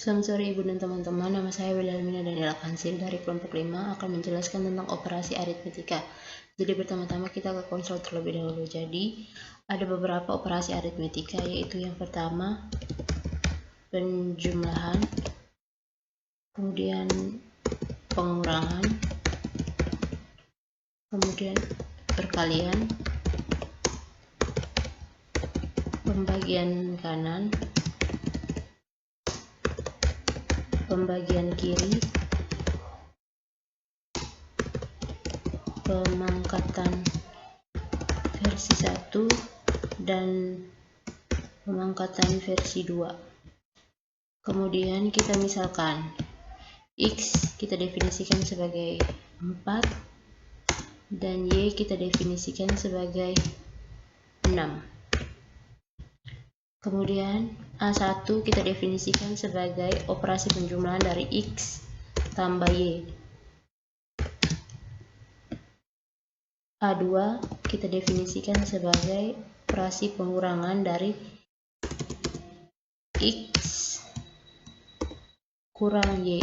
Selamat sore Ibu dan teman-teman, nama saya Wilhelmina Daniela Kansil dari kelompok 5 akan menjelaskan tentang operasi aritmetika. Jadi pertama-tama kita ke konsol terlebih dahulu. Jadi ada beberapa operasi aritmetika, yaitu yang pertama penjumlahan, kemudian pengurangan, kemudian perkalian, pembagian kanan, pembagian kiri, pemangkatan versi 1 dan pemangkatan versi 2. Kemudian kita misalkan X kita definisikan sebagai 4 dan Y kita definisikan sebagai 6. Kemudian A1 kita definisikan sebagai operasi penjumlahan dari X tambah Y. A2 kita definisikan sebagai operasi pengurangan dari X kurang Y.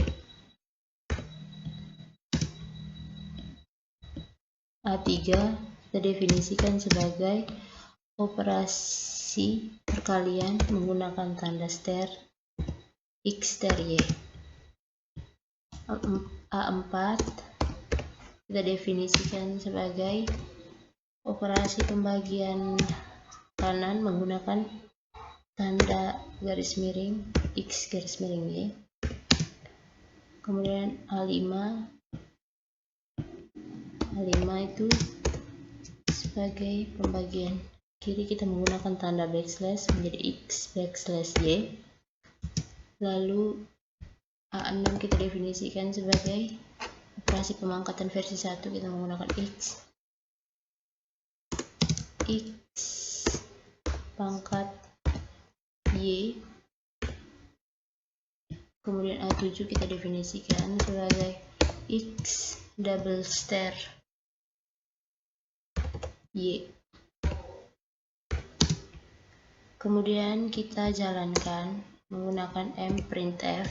A3 kita definisikan sebagai operasi perkalian menggunakan tanda ster X ster Y. A4 kita definisikan sebagai operasi pembagian kanan menggunakan tanda garis miring X garis miring Y. Kemudian A5 itu sebagai pembagian kiri kita menggunakan tanda backslash menjadi X backslash Y. Lalu A6 kita definisikan sebagai operasi pemangkatan versi 1, kita menggunakan X pangkat Y. Kemudian A7 kita definisikan sebagai X double ster Y. Kemudian kita jalankan menggunakan mprintf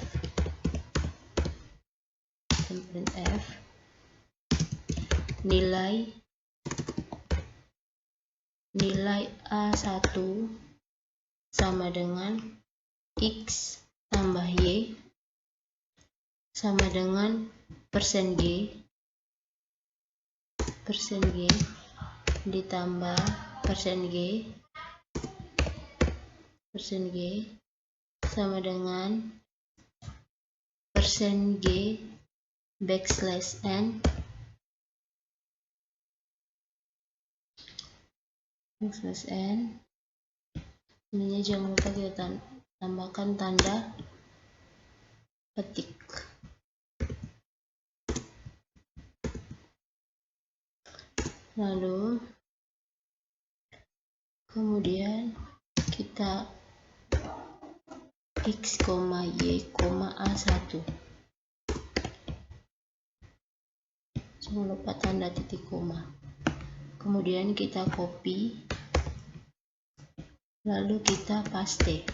nilai A1 sama dengan X tambah Y sama dengan persen G ditambah persen G sama dengan persen G backslash N ininya jangan lupa kita tambahkan tanda petik. Lalu kemudian kita X, Y, A1. Jangan lupa tanda titik koma. Kemudian kita copy, lalu kita paste.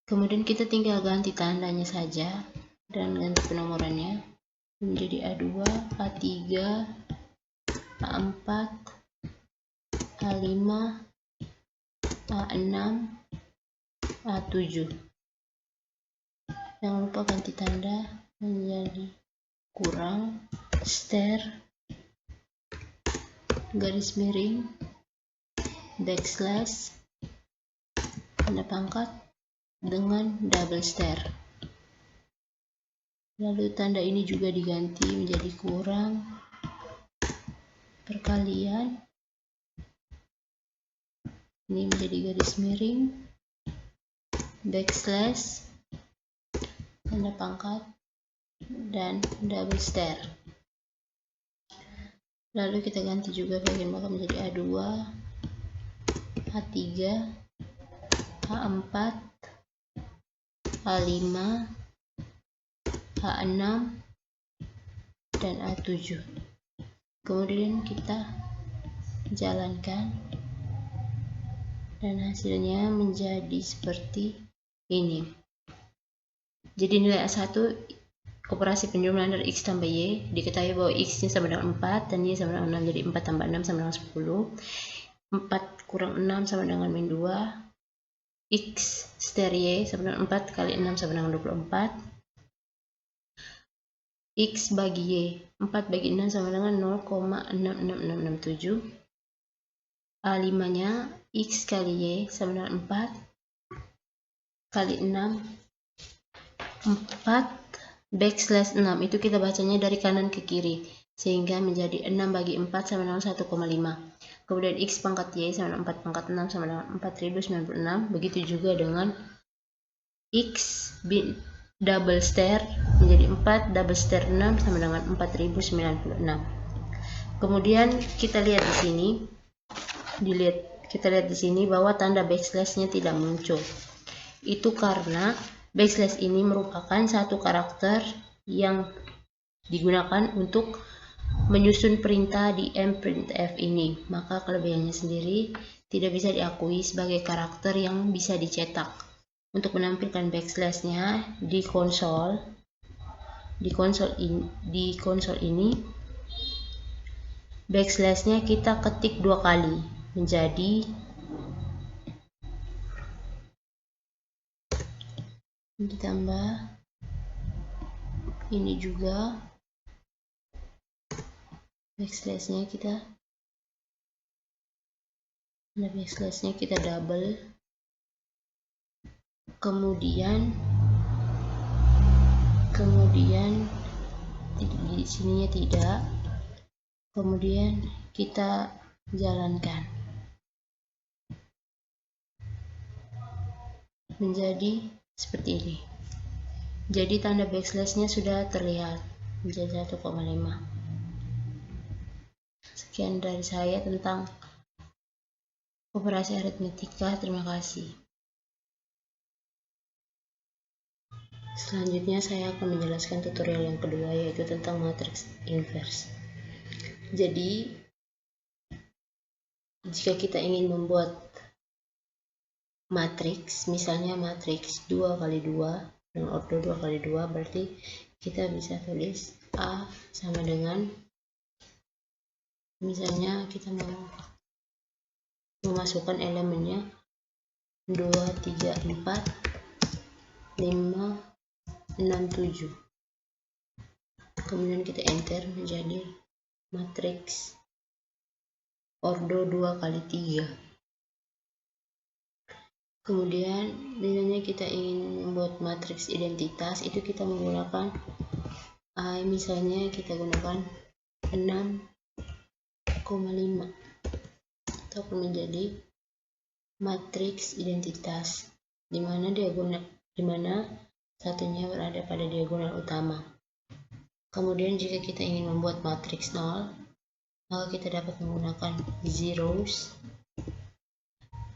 Kemudian kita tinggal ganti tandanya saja dan ganti penomorannya menjadi A2, A3, A4, A5, A6, A7. Jangan lupa ganti tanda menjadi kurang ster garis miring backslash tanda pangkat dengan double ster. Lalu tanda ini juga diganti menjadi kurang perkalian, ini menjadi garis miring backslash tanda pangkat dan double ster. Lalu kita ganti juga bagian belakang menjadi A2, A3, A4, A5, A6 dan A7. Kemudian kita jalankan dan hasilnya menjadi seperti ini. Jadi nilai A1 operasi penjumlahan dari X tambah Y, diketahui bahwa X nya sama dengan 4 dan Y sama dengan 6, jadi 4 tambah 6 sama dengan 10. 4 kurang 6 sama dengan min 2. X star Y sama dengan 4 kali 6 sama dengan 24. X bagi Y, 4 bagi 6 sama dengan 0,66667. A5 nya X kali Y sama dengan 4 kali 6, 4 backslash 6, itu kita bacanya dari kanan ke kiri, sehingga menjadi 6 bagi 4 sama dengan 1,5. Kemudian X pangkat Y sama dengan 4 pangkat 6 sama dengan 4096. Begitu juga dengan X double star menjadi 4 double star 6 sama dengan 4096. Kemudian kita lihat di sini, kita lihat di sini bahwa tanda backslash-nya tidak muncul. Itu karena backslash ini merupakan satu karakter yang digunakan untuk menyusun perintah di mprintf ini, maka kelebihannya sendiri tidak bisa diakui sebagai karakter yang bisa dicetak. Untuk menampilkan backslash-nya di konsol ini, backslash-nya kita ketik 2 kali menjadi ditambah ini juga backslash-nya kita double, kemudian di sininya tidak, kemudian kita jalankan menjadi seperti ini. Jadi tanda backslash-nya sudah terlihat menjadi 1,5. Sekian dari saya tentang operasi aritmetika. Terima kasih. Selanjutnya saya akan menjelaskan tutorial yang kedua, yaitu tentang matriks inverse. Jadi jika kita ingin membuat matriks, misalnya matriks 2 kali 2 dengan ordo 2 kali 2, berarti kita bisa tulis A sama dengan, misalnya kita mau memasukkan elemennya 2, 3, 4, 5, 6, 7. Kemudian kita enter menjadi matriks ordo 2 kali 3. Kemudian misalnya kita ingin membuat matriks identitas, itu kita menggunakan misalnya kita gunakan 6,5, atau menjadi matriks identitas di mana satunya berada pada diagonal utama. Kemudian jika kita ingin membuat matriks 0, maka kita dapat menggunakan zeros,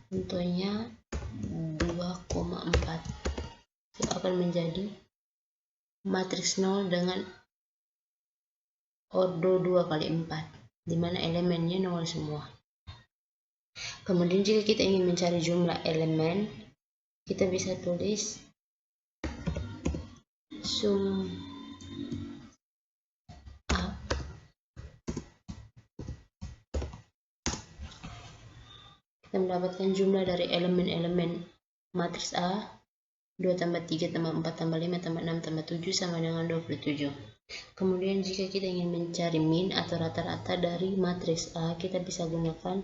contohnya 2,4. Itu akan menjadi matriks 0 dengan ordo 2 kali 4, di mana elemennya 0 semua. Kemudian jika kita ingin mencari jumlah elemen, kita bisa tulis sum up kita mendapatkan jumlah dari elemen-elemen matriks A. 2 tambah 3 tambah 4 tambah 5 tambah 6 tambah 7 sama dengan 27. Kemudian jika kita ingin mencari min atau rata-rata dari matriks A, kita bisa gunakan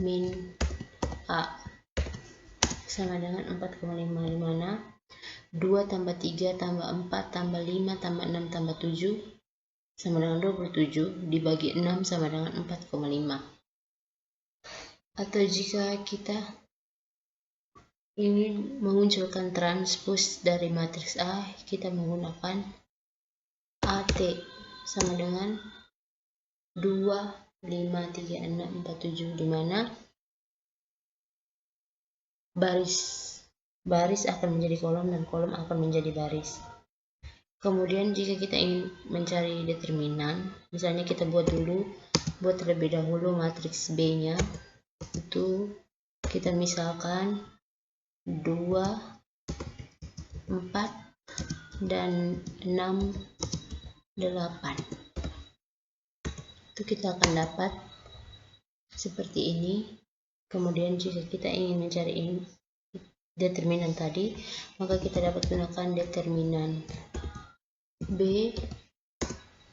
min A sama dengan 4,5, di mana 2 tambah 3 tambah 4 tambah 5 tambah 6 tambah 7 sama dengan 27 dibagi 6 sama dengan 4,5. Atau jika kita ingin mengunculkan transpose dari matriks A, kita menggunakan AT sama dengan 2, 5, 3, 6, 4, 7, di mana baris akan menjadi kolom dan kolom akan menjadi baris. Kemudian jika kita ingin mencari determinan, misalnya kita buat terlebih dahulu matriks B-nya, itu kita misalkan 2, 4, dan 6, 8. Itu kita akan dapat seperti ini. Kemudian jika kita ingin mencari determinan tadi, maka kita dapat gunakan determinan B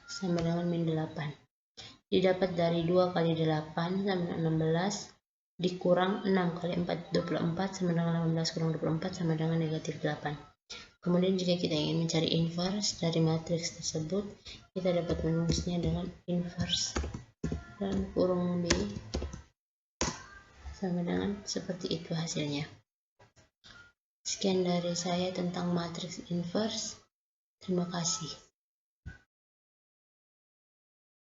sama dengan min 8. Didapat dari 2 kali 8 sama dengan 16 dikurang 6 kali 4 24 sama dengan 18 kurang 24 sama dengan negatif 8. Kemudian jika kita ingin mencari inverse dari matriks tersebut, kita dapat menulisnya dengan inverse dan kurung B sama dengan seperti itu hasilnya. Sekian dari saya tentang matriks inverse. Terima kasih.